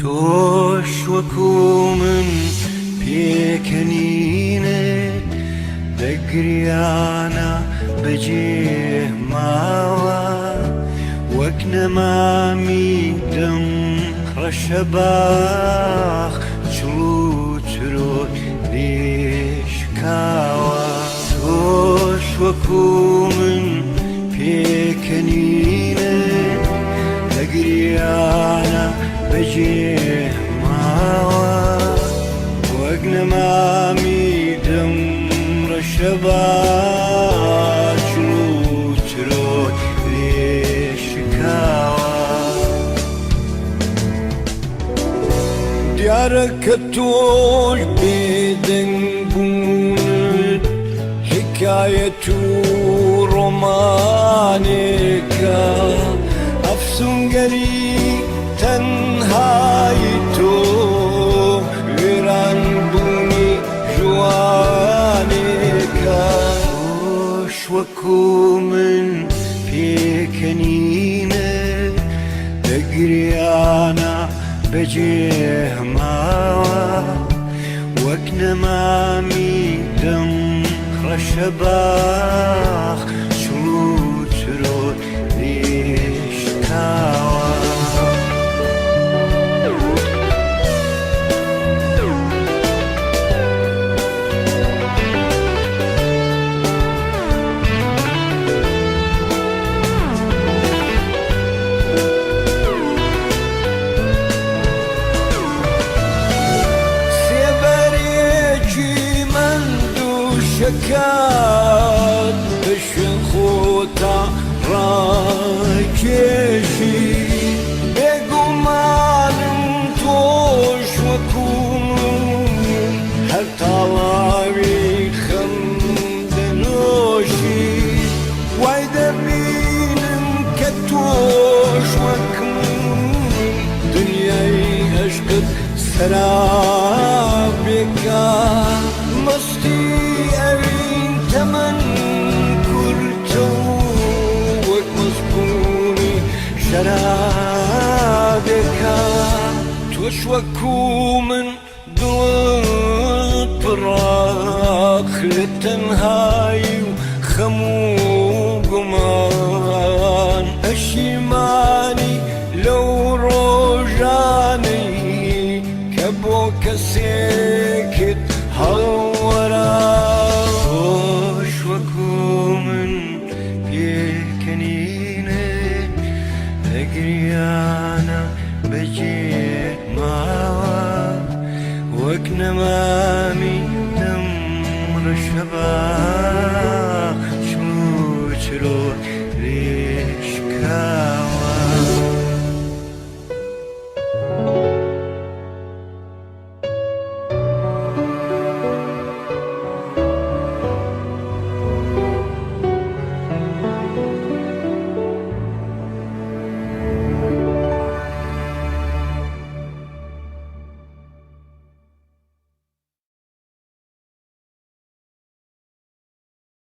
تۆش وەکوو من پێکەنینت دەگریانە بەجێ ماوە وەک نەمامی دەم ڕەشە باخ چڵ و چرۆک لێشکاوە تۆش وەکوو من پێکەنینت دەگریانە بەجێ ماوە وەک نەمامی دەم ڕەشە باخ چڵ و چرۆک لێشکاوە دیارە کە تۆش بێدەنگ بوونت حکایەت و ڕۆمانێکە ئەفسوونگەری تەنهایی تۆ وێران بوونی جوانێکە تۆش وەکوو من پێکەنینت دەگریانە بەجێ ماوە وەک نەمامی دەم ڕەشە باخ چڵ و چرۆک لێشکاوە شکات بشن خۆتا ڕاکێشی بێگومانم تۆش وەکوو من هەر تاڵاوی خەم دەنۆشی وای دەبینم کە تۆش وەک من دنیای عەشقت سەرابێکە مستی ئەوین تەمەن کورتە و وەک مەزبوونی شەرابێکە تۆش وەکوو من دڵت پڕاق لە تەنهایی و خەم و گومان پەشیمانی لەو ڕۆژانەی کە بۆ کەسێکت هەڵوەرا تۆش وەکوو من پێکەنینت دەگریانە بەجێ ماوە وەک نەمامی دەم ڕەشە باخ چڵ و چرۆک